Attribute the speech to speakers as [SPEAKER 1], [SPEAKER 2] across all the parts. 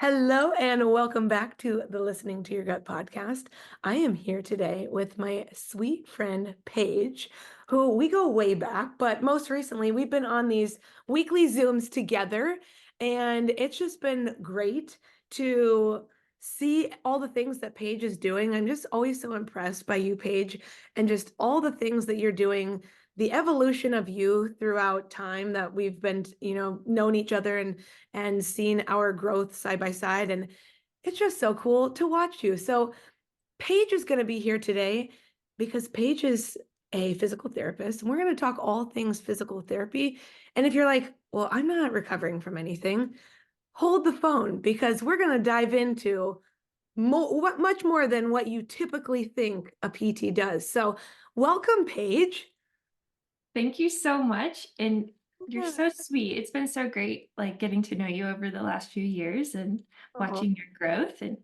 [SPEAKER 1] Hello and welcome back to the Listening to Your Gut podcast. I am here today with my sweet friend Paige, who we go way back, but most recently we've been on these weekly Zooms together, and it's just been great to see all the things that Paige is doing. I'm just always so impressed by you, Paige, and just all the things that you're doing, the evolution of you throughout time that we've been, known each other and seen our growth side by side. And it's just so cool to watch you. So Paige is going to be here today because Paige is a physical therapist, and we're going to talk all things physical therapy. And if you're like, well, I'm not recovering from anything, hold the phone because we're going to dive into much more than what you typically think a PT does. So welcome, Paige.
[SPEAKER 2] Thank you so much. And you're
[SPEAKER 1] Yeah.
[SPEAKER 2] so sweet. It's been so great, like getting to know you over the last few years and
[SPEAKER 1] Oh,
[SPEAKER 2] watching your growth and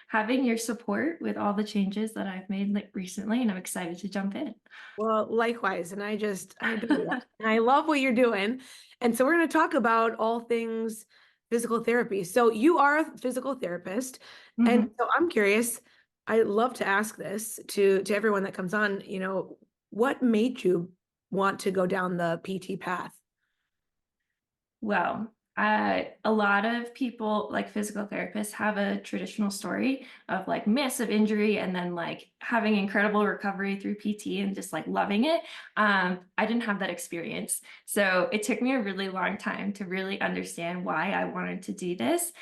[SPEAKER 2] having your support with all the changes that I've made like recently. And I'm excited to jump in.
[SPEAKER 1] well, likewise. And I adore that. And I love what you're doing. And so we're going to talk about all things physical therapy. So you are a physical therapist. And
[SPEAKER 2] Mhm.
[SPEAKER 1] so I'm curious, I love to ask this to everyone that comes on, what made you want to go down the PT path?
[SPEAKER 2] Well, a lot of people, like physical therapists, have a traditional story of like massive injury and then like having incredible recovery through PT and just like loving it. I didn't have that experience. So it took me a really long time to really understand why I wanted to do this.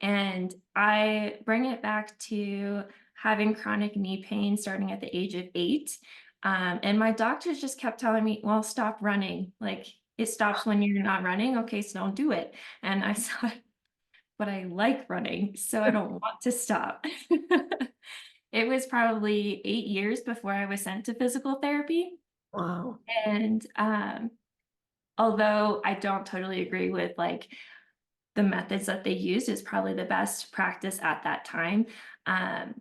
[SPEAKER 2] And I bring it back to having chronic knee pain starting at the age of 8. And my doctors just kept telling me, well, stop running. Like it stops when you're not running. Okay, so don't do it. And I thought, but I like running, so I don't want to stop. It was probably 8 years before I was sent to physical therapy.
[SPEAKER 1] Wow.
[SPEAKER 2] And although I don't totally agree with like the methods that they used, is probably the best practice at that time. Um,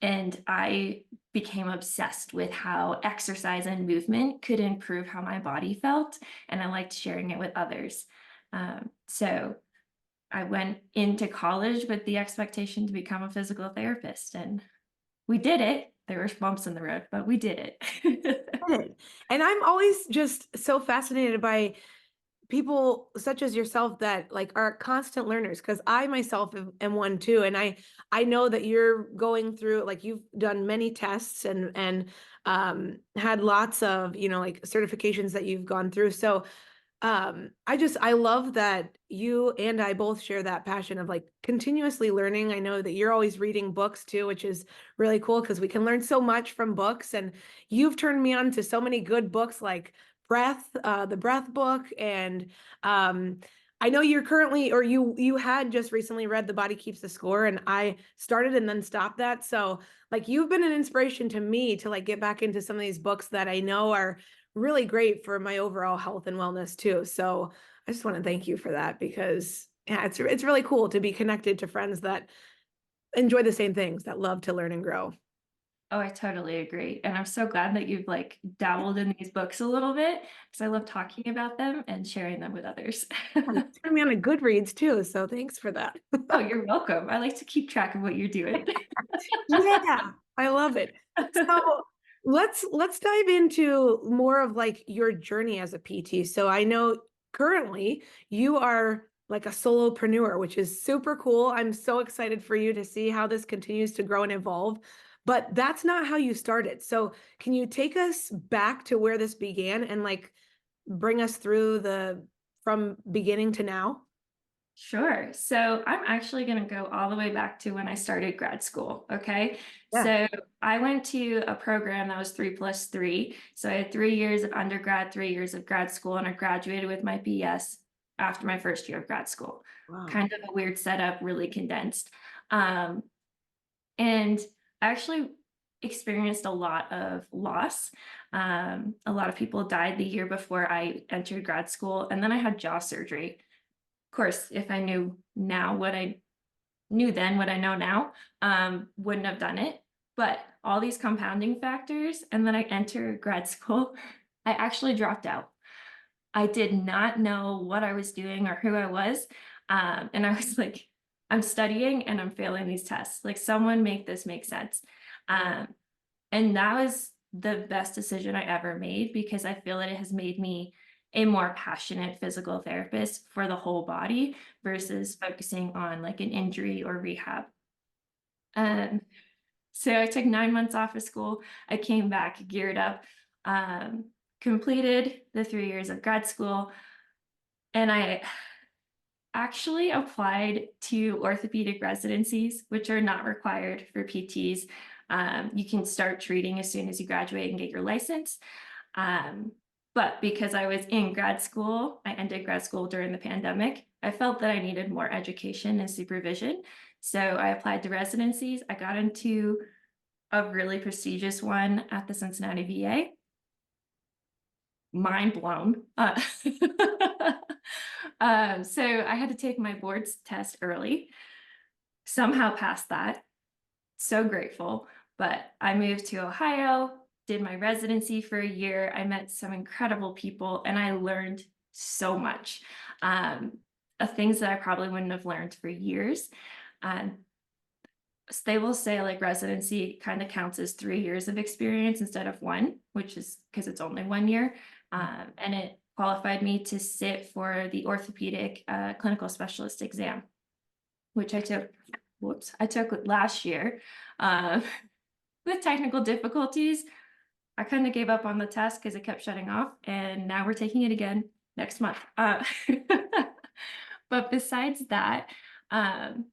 [SPEAKER 2] and I became obsessed with how exercise and movement could improve how my body felt. And I liked sharing it with others. So I went into college with the expectation to become a physical therapist, and we did it. There were bumps in the road, but we did it.
[SPEAKER 1] Good. And I'm always just so fascinated by people such as yourself that like are constant learners, because I myself am one too, and I know that you're going through, like, you've done many tests and had lots of like certifications that you've gone through. So I love that you and I both share that passion of like continuously learning. I know that you're always reading books too, which is really cool because we can learn so much from books. And you've turned me on to so many good books like the Breath book. And I know you're currently, or you had just recently read The Body Keeps the Score, and I started and then stopped that. So like you've been an inspiration to me to like get back into some of these books that I know are really great for my overall health and wellness too. So I just want to thank you for that, because yeah, it's really cool to be connected to friends that enjoy the same things, that love to learn and grow.
[SPEAKER 2] Oh, I totally agree. And I'm so glad that you've like dabbled in these books a little bit because I love talking about them and sharing them with others.
[SPEAKER 1] You turned me on to Goodreads too, so thanks for that.
[SPEAKER 2] Oh, you're welcome. I like to keep track of what you're doing.
[SPEAKER 1] Yeah, I love it. So let's dive into more of like your journey as a PT. So I know currently you are like a solopreneur, which is super cool. I'm so excited for you to see how this continues to grow and evolve. But that's not how you started. So can you take us back to where this began and like bring us through the from beginning to now?
[SPEAKER 2] Sure. So I'm actually going to go all the way back to when I started grad school. Okay.
[SPEAKER 1] Yeah.
[SPEAKER 2] So I went to a program that was 3+3. So I had 3 years of undergrad, 3 years of grad school, and I graduated with my BS after my first year of grad school.
[SPEAKER 1] Wow.
[SPEAKER 2] Kind of a weird setup, really condensed. Um, and I actually experienced a lot of loss. A lot of people died the year before I entered grad school, and then I had jaw surgery. Of course, if I knew now what I knew then, what I know now, wouldn't have done it. But all these compounding factors, and then I enter grad school, I actually dropped out. I did not know what I was doing or who I was. And I was like, I'm studying and I'm failing these tests. Like, someone make this make sense. Um, and that was the best decision I ever made, because I feel that it has made me a more passionate physical therapist for the whole body versus focusing on like an injury or rehab. Um, so I took 9 months off of school. I came back geared up, um, completed the 3 years of grad school, and I actually applied to orthopedic residencies, which are not required for PTs. You can start treating as soon as you graduate and get your license. Um, but because I was in grad school, I ended grad school during the pandemic. I felt that I needed more education and supervision. So I applied to residencies. I got into a really prestigious one at the Cincinnati VA. Mind blown. So I had to take my boards test early, somehow passed that. So grateful. But I moved to Ohio, did my residency for a year. I met some incredible people and I learned so much, um, of things that I probably wouldn't have learned for years. Um, they will say like residency kind of counts as 3 years of experience instead of one, which is because it's only 1 year. And it qualified me to sit for the orthopedic clinical specialist exam, which I took, whoops, I took last year. Uh, with technical difficulties, I kind of gave up on the test because it kept shutting off, and now we're taking it again next month. But besides that, um,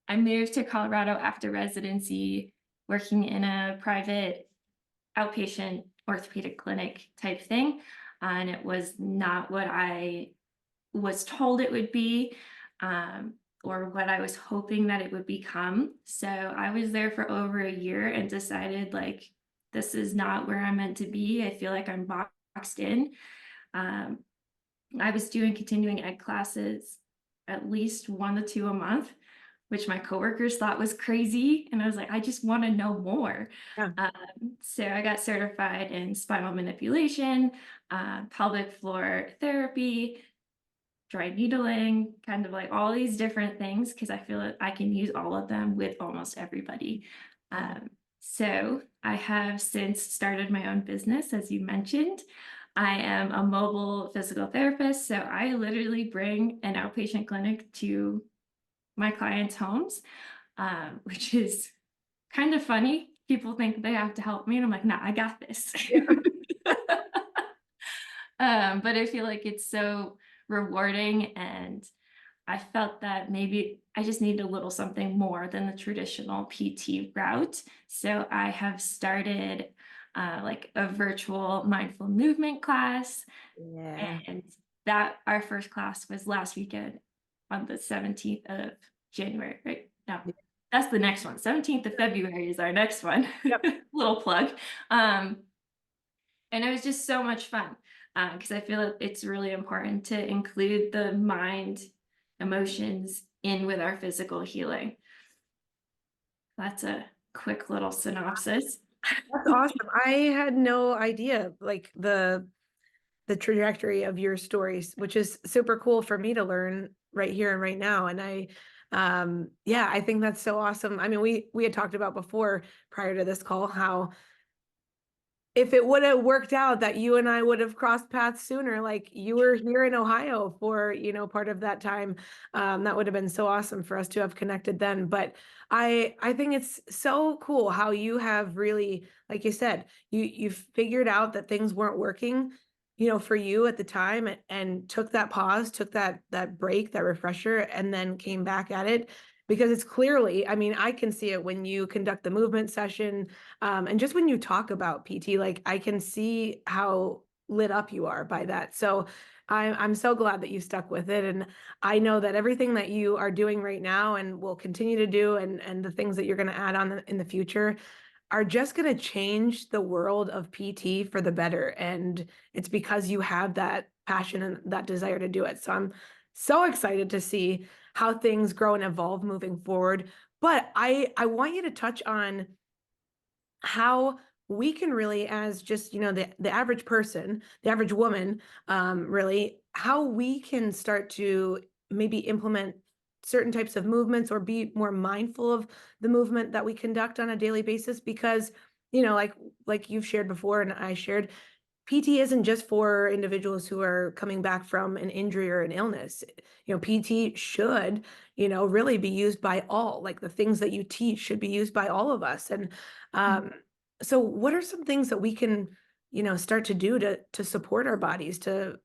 [SPEAKER 2] I moved to Colorado after residency, working in a private outpatient orthopedic clinic type thing. And it was not what I was told it would be, or what I was hoping that it would become. So I was there for over a year and decided like, this is not where I'm meant to be. I feel like I'm boxed in. Um, I was doing continuing ed classes at least 1 to 2 a month, which my coworkers thought was crazy. And I was like, I just want to know more.
[SPEAKER 1] Yeah.
[SPEAKER 2] So I got certified in spinal manipulation, pelvic floor therapy, dry needling, kind of like all these different things, because I feel like I can use all of them with almost everybody. So I have since started my own business, as you mentioned. I am a mobile physical therapist, so I literally bring an outpatient clinic to my clients' homes, which is kind of funny. People think they have to help me, and I'm like, nah, I got this.
[SPEAKER 1] Yeah.
[SPEAKER 2] But I feel like it's so rewarding, and I felt that maybe I just need a little something more than the traditional PT route. So I have started like a virtual mindful movement class,
[SPEAKER 1] Yeah.
[SPEAKER 2] and that our first class was last weekend on the 17th of January, right? No, that's the next one. 17th of February is our next one.
[SPEAKER 1] Yep.
[SPEAKER 2] Little plug. Um, and it was just so much fun, because I feel like it's really important to include the mind, emotions in with our physical healing. That's a quick little synopsis.
[SPEAKER 1] That's awesome. I had no idea like the trajectory of your stories, which is super cool for me to learn right here and right now. And yeah, I think that's so awesome. I mean, we had talked about before prior to this call how if it would have worked out that you and I would have crossed paths sooner, like you were here in Ohio for, part of that time, that would have been so awesome for us to have connected then. But I think it's so cool how you have really, like you said, you've figured out that things weren't working, for you at the time and took that pause, took that break, that refresher, and then came back at it. Because it's clearly, I mean, I can see it when you conduct the movement session, and just when you talk about PT, like I can see how lit up you are by that. So I'm so glad that you stuck with it. And I know that everything that you are doing right now and will continue to do and the things that you're going to add on in the future are just going to change the world of PT for the better. And it's because you have that passion and that desire to do it. So I'm so excited to see how things grow and evolve moving forward. But I want you to touch on how we can really, as just the average person, the average woman, really how we can start to maybe implement certain types of movements or be more mindful of the movement that we conduct on a daily basis? Because, like you've shared before and I shared, PT isn't just for individuals who are coming back from an injury or an illness. PT should, really be used by all. Like the things that you teach should be used by all of us. And um, so what are some things that we can, start to do to support our bodies to,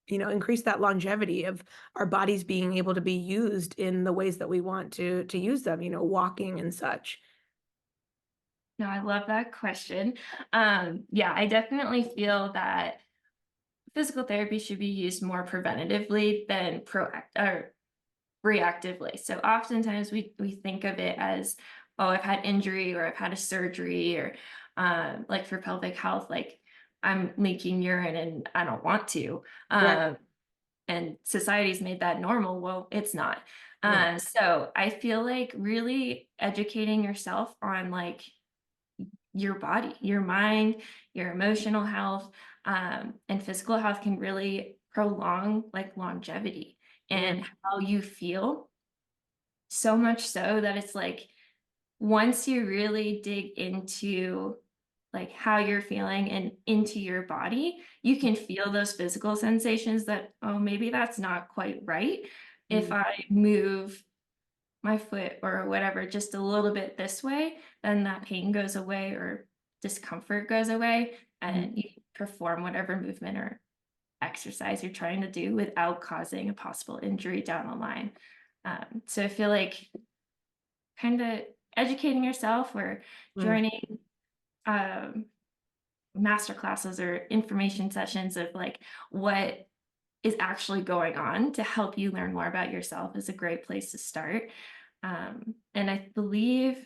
[SPEAKER 1] increase that longevity of our bodies being able to be used in the ways that we want to use them, walking and such.
[SPEAKER 2] No, I love that question. Yeah, I definitely feel that physical therapy should be used more preventatively than reactively. So oftentimes we think of it as, oh, I've had injury or I've had a surgery or like for pelvic health, like I'm leaking urine and I don't want to.
[SPEAKER 1] Right.
[SPEAKER 2] And society's made that normal. Well, it's not.
[SPEAKER 1] Yeah.
[SPEAKER 2] So I feel like really educating yourself on like your body, your mind, your emotional health, and physical health can really prolong like longevity
[SPEAKER 1] Yeah.
[SPEAKER 2] and how you feel. So much so that it's like once you really dig into like how you're feeling and into your body, you can feel those physical sensations that, oh, maybe that's not quite right. If
[SPEAKER 1] Mm,
[SPEAKER 2] I move my foot or whatever just a little bit this way, then that pain goes away or discomfort goes away,
[SPEAKER 1] mm,
[SPEAKER 2] and you can perform whatever movement or exercise you're trying to do without causing a possible injury down the line. So I feel like kind of educating yourself or
[SPEAKER 1] mm.
[SPEAKER 2] joining um, master classes or information sessions of like what is actually going on to help you learn more about yourself is a great place to start. And I believe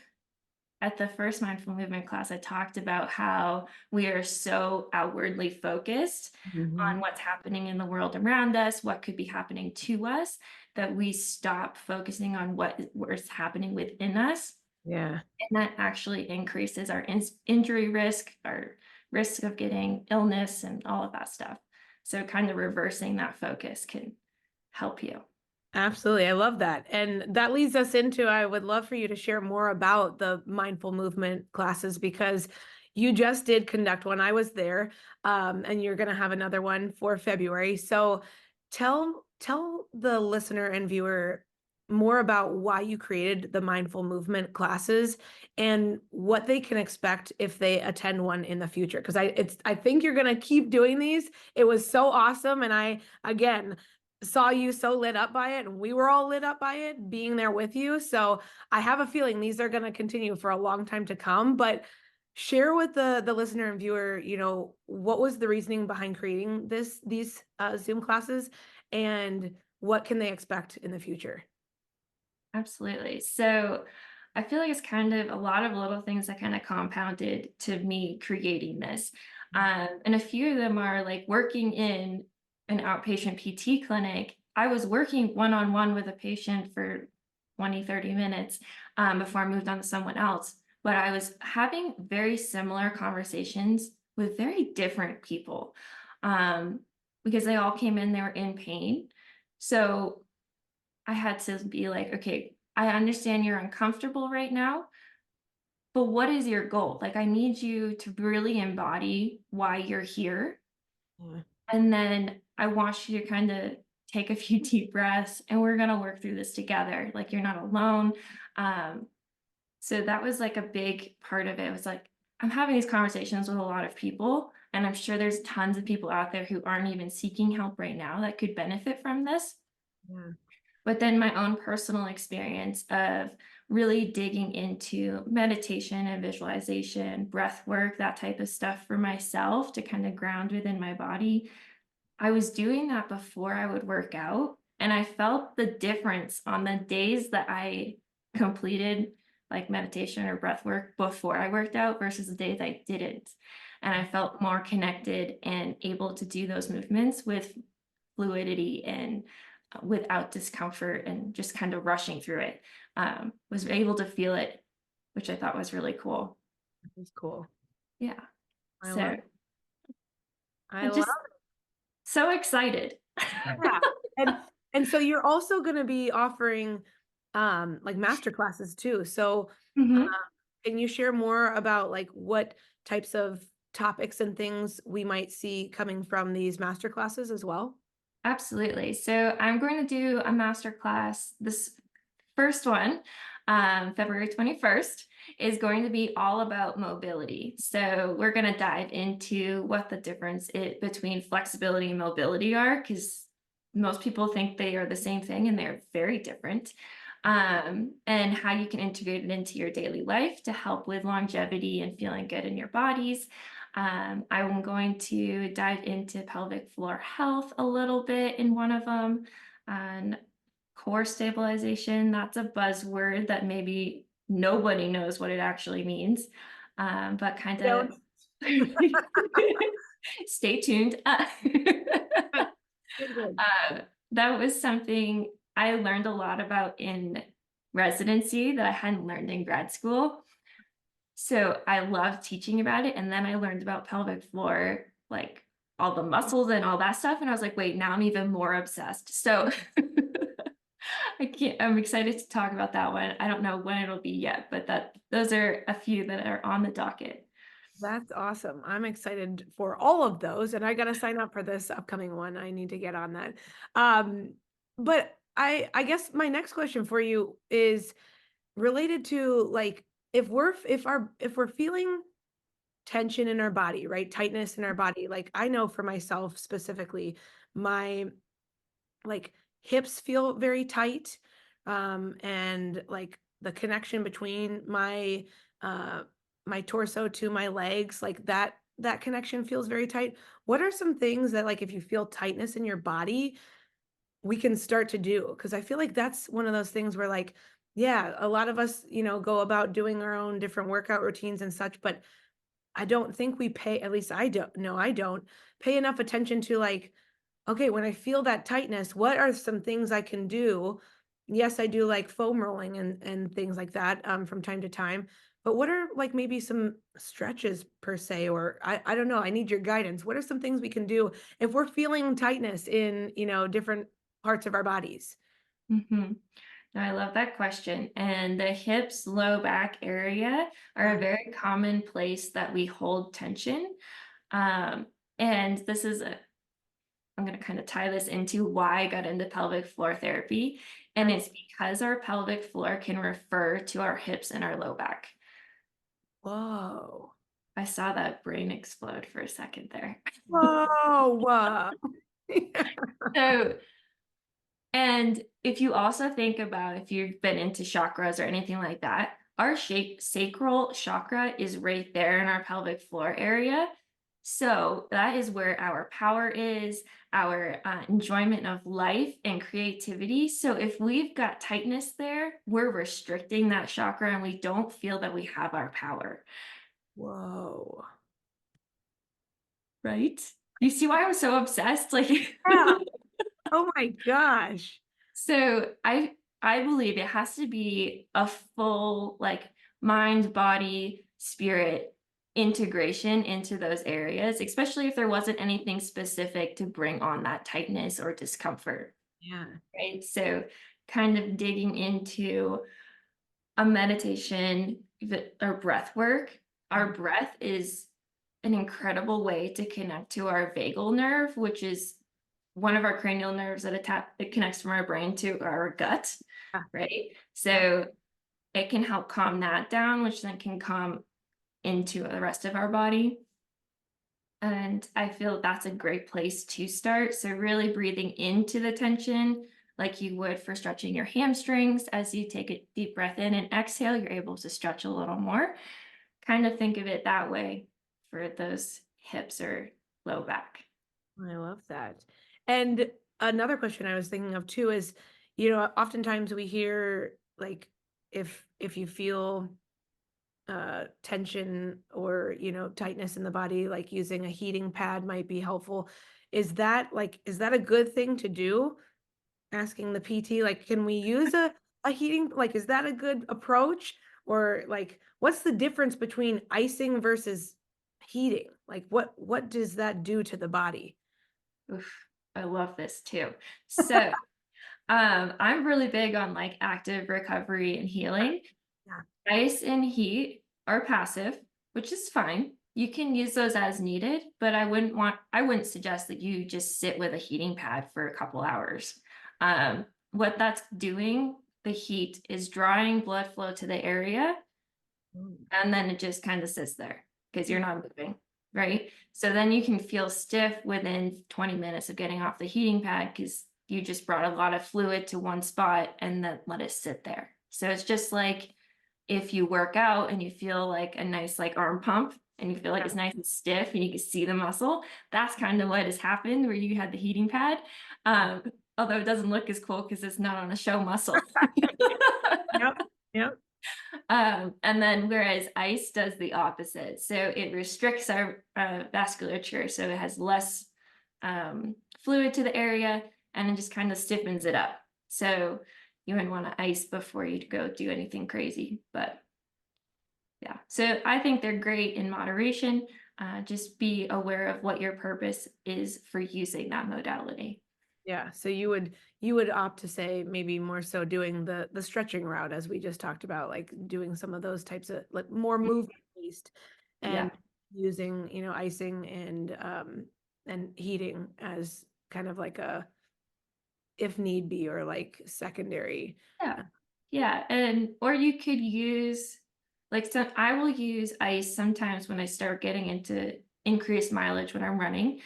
[SPEAKER 2] at the first mindful movement class, I talked about how we are so outwardly focused on
[SPEAKER 1] Mhm.
[SPEAKER 2] what's happening in the world around us, what could be happening to us, that we stop focusing on what's happening within us.
[SPEAKER 1] Yeah.
[SPEAKER 2] And that actually increases our injury risk, our risk of getting illness, and all of that stuff. So, kind of reversing that focus can help you.
[SPEAKER 1] Absolutely. I love that. And that leads us into I would love for you to share more about the mindful movement classes because you just did conduct one. I was there, and you're going to have another one for February. So tell the listener and viewer more about why you created the mindful movement classes and what they can expect if they attend one in the future. Because I think you're going to keep doing these. It was so awesome. And I again saw you so lit up by it and we were all lit up by it being there with you. So I have a feeling these are going to continue for a long time to come, but share with the listener and viewer, what was the reasoning behind creating these Zoom classes and what can they expect in the future?
[SPEAKER 2] Absolutely. So I feel like it's kind of a lot of little things that kind of compounded to me creating this. And a few of them are like working in an outpatient PT clinic. I was working one on one with a patient for 20, 30 minutes before I moved on to someone else. But I was having very similar conversations with very different people um, because they all came in, they were in pain. So I had to be like, okay, I understand you're uncomfortable right now, but what is your goal? Like, I need you to really embody why you're here.
[SPEAKER 1] Yeah.
[SPEAKER 2] And then I want you to kind of take a few deep breaths and we're going to work through this together. Like, you're not alone. Um, so that was like a big part of it. It was like, I'm having these conversations with a lot of people, and I'm sure there's tons of people out there who aren't even seeking help right now that could benefit from this.
[SPEAKER 1] Yeah.
[SPEAKER 2] But then my own personal experience of really digging into meditation and visualization, breath work, that type of stuff for myself to kind of ground within my body. I was doing that before I would work out. And I felt the difference on the days that I completed like meditation or breath work before I worked out versus the days I didn't. And I felt more connected and able to do those movements with fluidity and without discomfort and just kind of rushing through it. Was able to feel it, which I thought was really cool.
[SPEAKER 1] That's cool.
[SPEAKER 2] Yeah.
[SPEAKER 1] I love
[SPEAKER 2] So
[SPEAKER 1] I
[SPEAKER 2] I'm
[SPEAKER 1] love
[SPEAKER 2] just so excited.
[SPEAKER 1] Yeah. And And so you're also gonna be offering, like, master classes too. So,
[SPEAKER 2] Mhm.
[SPEAKER 1] can you share more about, like, what types of topics and things we might see coming from these master classes as well?
[SPEAKER 2] Absolutely. So I'm going to do a master class. This first one, February 21st, is going to be all about mobility. So we're going to dive into what the difference between flexibility and mobility are, because most people think they are the same thing and they're very different. And how you can integrate it into your daily life to help with longevity and feeling good in your bodies. I'm going to dive into pelvic floor health a little bit in one of them, and core stabilization. That's a buzzword that maybe nobody knows what it actually means, but kind
[SPEAKER 1] I
[SPEAKER 2] of
[SPEAKER 1] don't.
[SPEAKER 2] stay tuned.
[SPEAKER 1] Good, good, good.
[SPEAKER 2] That was something I learned a lot about in residency that I hadn't learned in grad school. So I loved teaching about it, and then I learned about pelvic floor, like all the muscles and all that stuff, and I was like, "Wait, now I'm even more obsessed." So I'm excited to talk about that one. I don't know when it'll be yet, but those are a few that are on the docket.
[SPEAKER 1] That's awesome. I'm excited for all of those, and I gotta sign up for this upcoming one. I need to get on that. Um, but I guess my next question for you is related to, like, if we're feeling tension in our body, right? Tightness in our body. Like, I know for myself specifically, my, like, hips feel very tight, and, like, the connection between uh my torso to my legs, like, that connection feels very tight. What are some things that, like, if you feel tightness in your body, we can start to do? Because I feel like that's one of those things where, like, yeah, a lot of us, go about doing our own different workout routines and such, but I don't think we pay, at least I don't, no, I don't pay enough attention to, like, okay, when I feel that tightness, what are some things I can do? Yes, I do like foam rolling and things like that, from time to time. But what are, like, maybe some stretches per se, or I don't know. I need your guidance. What are some things we can do if we're feeling tightness in, different parts of our bodies?
[SPEAKER 2] Mhm. No, I love that question. And the hips, low back area are a very common place that we hold tension. Um, and this is a I'm going to kind of tie this into why I got into pelvic floor therapy. And
[SPEAKER 1] Okay.
[SPEAKER 2] it's because our pelvic floor can refer to our hips and our low back.
[SPEAKER 1] Whoa.
[SPEAKER 2] I saw that brain explode for a second there.
[SPEAKER 1] Whoa.
[SPEAKER 2] So, and if you also think about if you've been into chakras or anything like that, our sacral chakra is right there in our pelvic floor area. So that is where our power is, our enjoyment of life and creativity. So if we've got tightness there, we're restricting that chakra and we don't feel that we have our power,
[SPEAKER 1] Whoa.
[SPEAKER 2] right? You see why I'm so obsessed? Like,
[SPEAKER 1] Yeah. Oh my gosh.
[SPEAKER 2] so I believe it has to be a full like mind, body, spirit integration into those areas, especially if there wasn't anything specific to bring on that tightness or discomfort,
[SPEAKER 1] Yeah.
[SPEAKER 2] right? So kind of digging into a meditation or breath work. Our breath is an incredible way to connect to our vagal nerve, which is one of our cranial nerves that connects from our brain to our gut,
[SPEAKER 1] Yeah.
[SPEAKER 2] right?
[SPEAKER 1] Yeah.
[SPEAKER 2] So it can help calm that down, which then can calm into the rest of our body. And I feel that's a great place to start. So really breathing into the tension like you would for stretching your hamstrings. As you take a deep breath in and exhale, you're able to stretch a little more. Kind of think of it that way for those hips or low back.
[SPEAKER 1] I love that. And another question I was thinking of too is, oftentimes we hear, like, if you feel tension or, tightness in the body, like using a heating pad might be helpful. Is that a good thing to do? Asking the PT, like, can we use a heating, like, is that a good approach? Or, like, what's the difference between icing versus heating? Like, what does that do to the body?
[SPEAKER 2] Oof, I love this too. So I'm really big on like active recovery and healing.
[SPEAKER 1] Yeah.
[SPEAKER 2] Ice and heat are passive, which is fine. You can use those as needed, but I wouldn't suggest that you just sit with a heating pad for a couple hours. What that's doing, the heat is drawing blood flow to the area,
[SPEAKER 1] Mm.
[SPEAKER 2] and then it just kind of sits there because
[SPEAKER 1] Mm.
[SPEAKER 2] you're not moving, right? So then you can feel stiff within 20 minutes of getting off the heating pad because you just brought a lot of fluid to one spot and then let it sit there. So it's just like if you work out and you feel like a nice like arm pump and you feel like
[SPEAKER 1] Yeah.
[SPEAKER 2] it's nice and stiff and you can see the muscle, that's kind of what has happened where you had the heating pad. Um, Although it doesn't look as cool because it's not on a show muscle.
[SPEAKER 1] Yep. Yep.
[SPEAKER 2] And then whereas ice does the opposite. So it restricts our vasculature. So it has less fluid to the area and it just kind of stiffens it up. So you wouldn't want to ice before you go do anything crazy. But yeah, so I think they're great in moderation. Just be aware of what your purpose is for using that modality.
[SPEAKER 1] Yeah. So you would opt to say maybe more so doing the stretching route as we just talked about, like doing some of those types of like more movement based and
[SPEAKER 2] Yeah.
[SPEAKER 1] using, icing and heating as kind of like a if need be or like secondary.
[SPEAKER 2] Yeah. Yeah. And or you could use like some I will use ice sometimes when I start getting into increased mileage when I'm running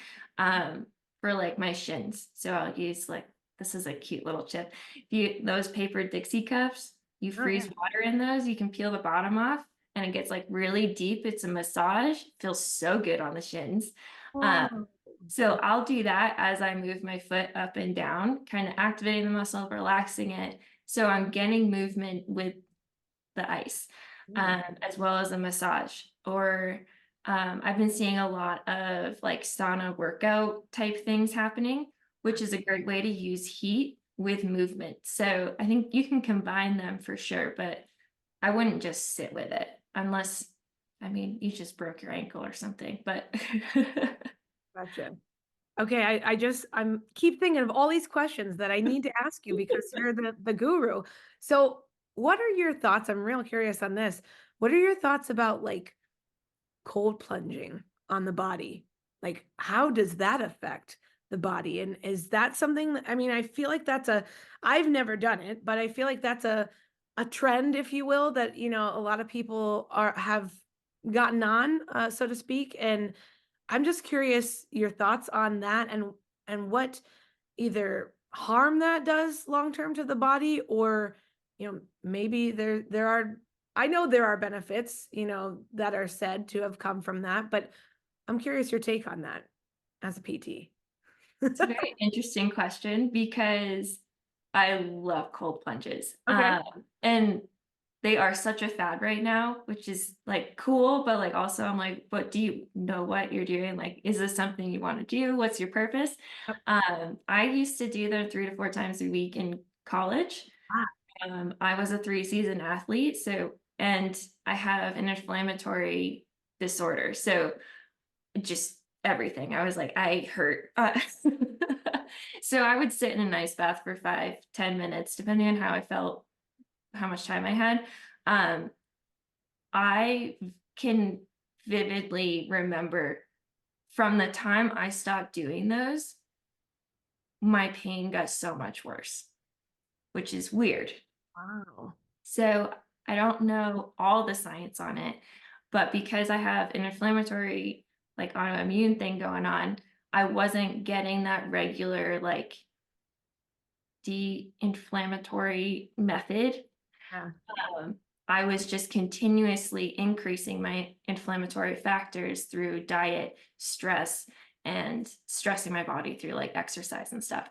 [SPEAKER 2] for like my shins. So I'll use like this is a cute little chip. If you those paper Dixie cups, you
[SPEAKER 1] Oh
[SPEAKER 2] freeze
[SPEAKER 1] yeah.
[SPEAKER 2] water in those, you can peel the bottom off and it gets like really deep. It's a massage. Feels so good on the shins. Um,
[SPEAKER 1] Oh,
[SPEAKER 2] so I'll do that as I move my foot up and down, kind of activating the muscle, relaxing it. So I'm getting movement with the ice,
[SPEAKER 1] yeah.
[SPEAKER 2] as well as a massage. Or I've been seeing a lot of like sauna workout type things happening, which is a great way to use heat with movement. So I think you can combine them for sure, but I wouldn't just sit with it unless, I mean, you just broke your ankle or something, but
[SPEAKER 1] Gotcha. Okay, I'm keep thinking of all these questions that I need to ask you because you're the guru. So, what are your thoughts? I'm real curious on this. What are your thoughts about like cold plunging on the body? Like, how does that affect the body? And is that something that, I mean, I feel like I've never done it, but I feel like that's a trend, if you will, that, a lot of people have gotten on, so to speak. And I'm just curious your thoughts on that and what either harm that does long term to the body or maybe there are I know there are benefits that are said to have come from that, but I'm curious your take on that as a PT.
[SPEAKER 2] it's a very interesting question because I love cold plunges.
[SPEAKER 1] Okay.
[SPEAKER 2] And they are such a fad right now, which is like cool, but like also I'm like, but do you know what you're doing? Like, is this something you want to do? What's your purpose?
[SPEAKER 1] Yep.
[SPEAKER 2] I used to do them 3 to 4 times a week in college.
[SPEAKER 1] Ah,
[SPEAKER 2] I was a 3-season athlete, so and I have an inflammatory disorder. So just everything. I was like, I hurt. So I would sit in an ice bath for 5, 10 minutes, depending on how I felt, how much time I had. Um, I can vividly remember from the time I stopped doing those, my pain got so much worse, which is weird.
[SPEAKER 1] wow.
[SPEAKER 2] So I don't know all the science on it, but because I have an inflammatory, like autoimmune thing going on, I wasn't getting that regular, like de-inflammatory method.
[SPEAKER 1] Yeah.
[SPEAKER 2] Um, I was just continuously increasing my inflammatory factors through diet, stress, and stressing my body through like exercise and stuff.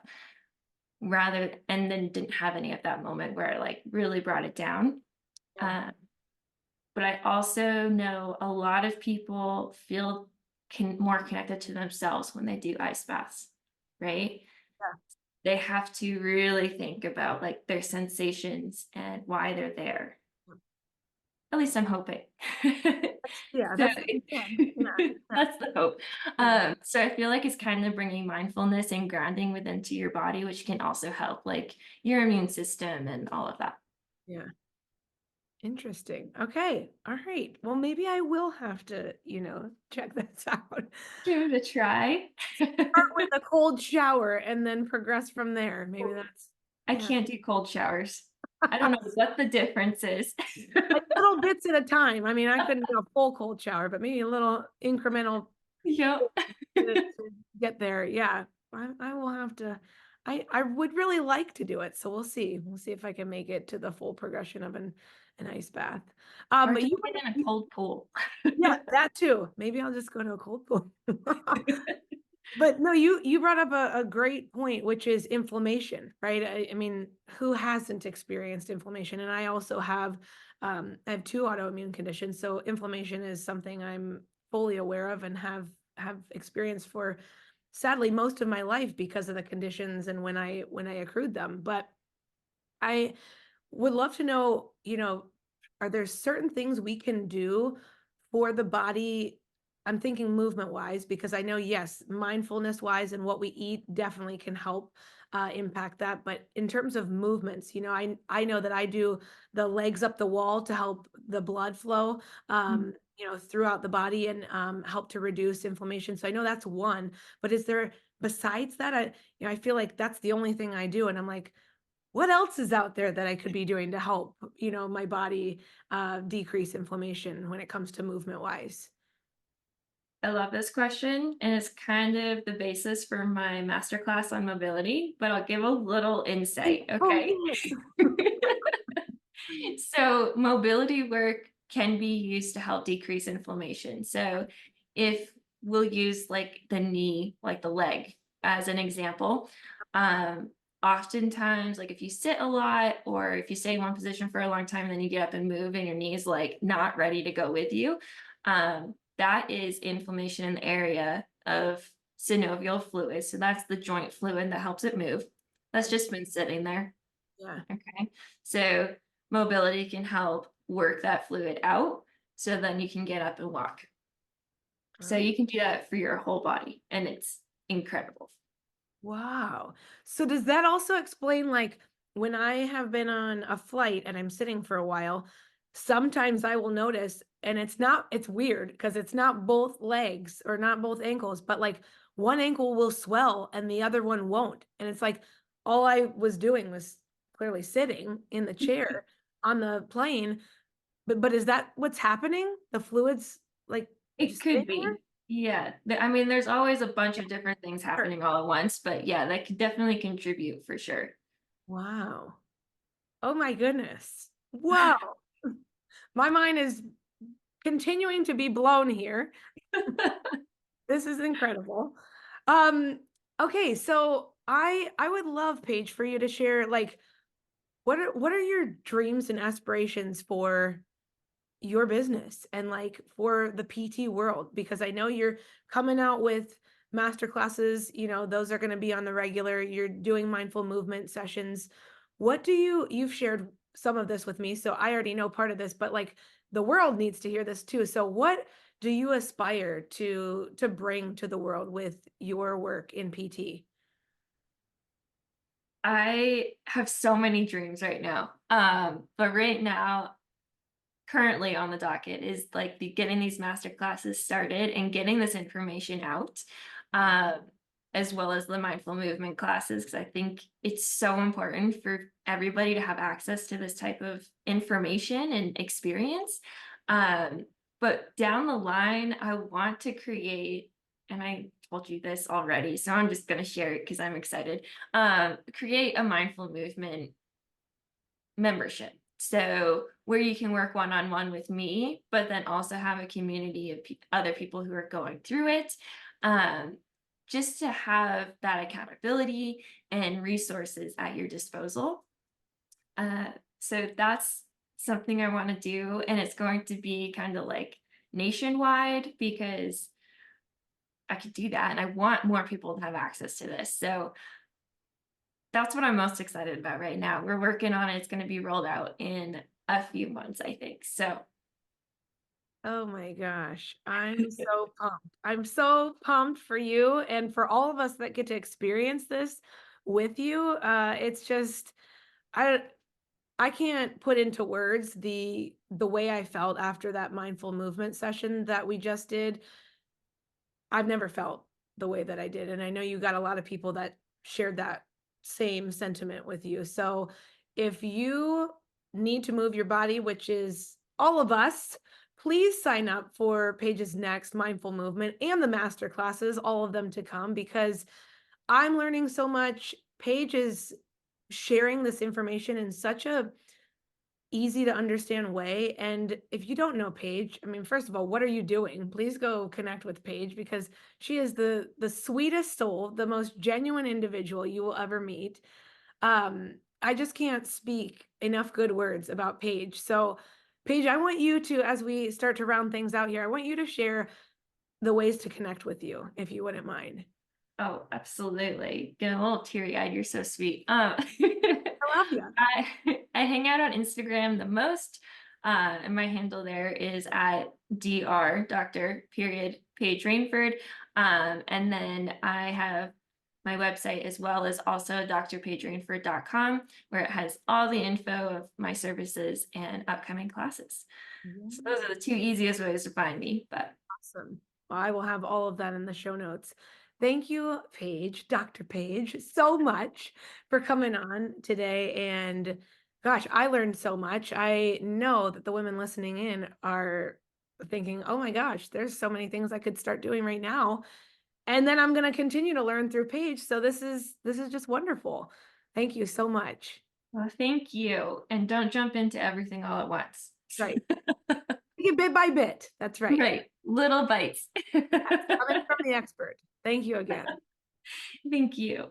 [SPEAKER 2] And then didn't have any of that moment where I like really brought it down.
[SPEAKER 1] Yeah.
[SPEAKER 2] Uh, but I also know a lot of people feel more connected to themselves when they do ice baths, right? They have to really think about like their sensations and why they're there. At least I'm hoping.
[SPEAKER 1] Yeah,
[SPEAKER 2] So
[SPEAKER 1] that's what you said. Yeah, yeah,
[SPEAKER 2] that's the hope.
[SPEAKER 1] yeah,
[SPEAKER 2] So I feel like it's kind of bringing mindfulness and grounding within to your body, which can also help like your immune system and all of that.
[SPEAKER 1] yeah. Interesting. Okay. All right. Well, maybe I will have to, check this out.
[SPEAKER 2] Give it a try.
[SPEAKER 1] Start with a cold shower and then progress from there. Maybe that's,
[SPEAKER 2] I
[SPEAKER 1] yeah.
[SPEAKER 2] can't do cold showers. I don't know what the difference is.
[SPEAKER 1] Like little bits at a time. I mean, I couldn't do a full cold shower, but maybe a little incremental
[SPEAKER 2] Yep.
[SPEAKER 1] to get there. Yeah. I will have to, I would really like to do it. So we'll see. We'll see if I can make it to the full progression of an ice bath.
[SPEAKER 2] Or
[SPEAKER 1] But
[SPEAKER 2] just get in a cold pool.
[SPEAKER 1] yeah, that too. Maybe I'll just go to a cold pool. But no, you brought up a great point, which is inflammation, right? I mean, who hasn't experienced inflammation? And I also I have two autoimmune conditions, so inflammation is something I'm fully aware of and have experienced for sadly most of my life because of the conditions and when I accrued them. But I would love to know, are there certain things we can do for the body? I'm thinking movement wise, because I know, yes, mindfulness wise and what we eat definitely can help impact that. But in terms of movements, I know that I do the legs up the wall to help the blood flow, throughout the body and help to reduce inflammation. So I know that's one. But is there besides that? I feel like that's the only thing I do, and I'm like, what else is out there that I could be doing to help, my body decrease inflammation when it comes to movement wise?
[SPEAKER 2] I love this question, and it's kind of the basis for my masterclass on mobility, but I'll give a little insight,
[SPEAKER 1] Oh,
[SPEAKER 2] okay?
[SPEAKER 1] yes.
[SPEAKER 2] So, mobility work can be used to help decrease inflammation. So, if we'll use like the knee, like the leg as an example, um, oftentimes, like if you sit a lot or if you stay in one position for a long time and then you get up and move and your knee is like not ready to go with you, that is inflammation in the area of synovial fluid. So, that's the joint fluid that helps it move. That's just been sitting there.
[SPEAKER 1] Yeah.
[SPEAKER 2] Okay. So mobility can help work that fluid out so then you can get up and walk. So
[SPEAKER 1] Oh,
[SPEAKER 2] you can do that for your whole body and it's incredible.
[SPEAKER 1] wow. So does that also explain, like, when I have been on a flight and I'm sitting for a while, sometimes I will notice, and it's weird because it's not both legs or not both ankles, but like one ankle will swell and the other one won't. And it's like all I was doing was clearly sitting in the chair on the plane. But is that what's happening? The fluids like
[SPEAKER 2] It
[SPEAKER 1] just sitting
[SPEAKER 2] could
[SPEAKER 1] there?
[SPEAKER 2] be. Yeah. I mean, there's always a bunch of different things
[SPEAKER 1] Sure.
[SPEAKER 2] happening all at once, but yeah, that could definitely contribute for sure.
[SPEAKER 1] Wow. Oh my goodness. Wow. My mind is continuing to be blown here. This is incredible. Um, okay, so I would love, Paige, for you to share, like, what are your dreams and aspirations for your business and like for the PT world? Because I know you're coming out with master classes, those are going to be on the regular. You're doing mindful movement sessions. You've shared some of this with me, so I already know part of this, but like the world needs to hear this too. So what do you aspire to bring to the world with your work in PT?
[SPEAKER 2] I have so many dreams right now. But right now currently on the docket is like getting these master classes started and getting this information out, um, as well as the mindful movement classes, because I think it's so important for everybody to have access to this type of information and experience. Um, but down the line, I want to create, and I told you this already, so I'm just going to share it because I'm excited. Create a mindful movement membership. So where you can work one-on-one with me, but then also have a community of other people who are going through it. Um, just to have that accountability and resources at your disposal. Uh, so that's something I want to do. And it's going to be kind of like nationwide because I could do that. And I want more people to have access to this. So that's what I'm most excited about right now. We're working on it. It's going to be rolled out in a few months, I think. So
[SPEAKER 1] Oh my gosh. I'm so pumped. I'm so pumped for you and for all of us that get to experience this with you. It's just I I can't put into words the way I felt after that mindful movement session that we just did. I've never felt the way that I did, and I know you got a lot of people that shared that same sentiment with you. So, if you need to move your body, which is all of us, please sign up for Paige's next mindful movement and the master classes, all of them to come, because I'm learning so much. Paige is sharing this information in such a easy to understand way. And if you don't know Paige, I mean, first of all, what are you doing? Please go connect with Paige because she is the sweetest soul, the most genuine individual you will ever meet. I just can't speak enough good words about Paige. So, Paige, I want you to, as we start to round things out here, I want you to share the ways to connect with you, if you wouldn't mind.
[SPEAKER 2] Oh, absolutely. Get a little teary-eyed. You're so sweet.
[SPEAKER 1] I love you.
[SPEAKER 2] I I hang out on Instagram the most, and my handle there is at Dr. period Paige Rainford. And then I have my website as well as also drpagerainford.com, where it has all the info of my services and upcoming classes. So those are the two easiest ways to find me. But
[SPEAKER 1] Awesome. Well, I will have all of that in the show notes. Thank you, Paige, Dr. Paige, so much for coming on today. And gosh, I learned so much. I know that the women listening in are thinking, oh my gosh, there's so many things I could start doing right now. And then I'm going to continue to learn through Paige. So this is just wonderful. Thank you so much.
[SPEAKER 2] well, thank you. And don't jump into everything all at once.
[SPEAKER 1] Right. Take it bit by bit. That's right.
[SPEAKER 2] Right. Little bites.
[SPEAKER 1] That's coming from the expert. Thank you again.
[SPEAKER 2] Thank you.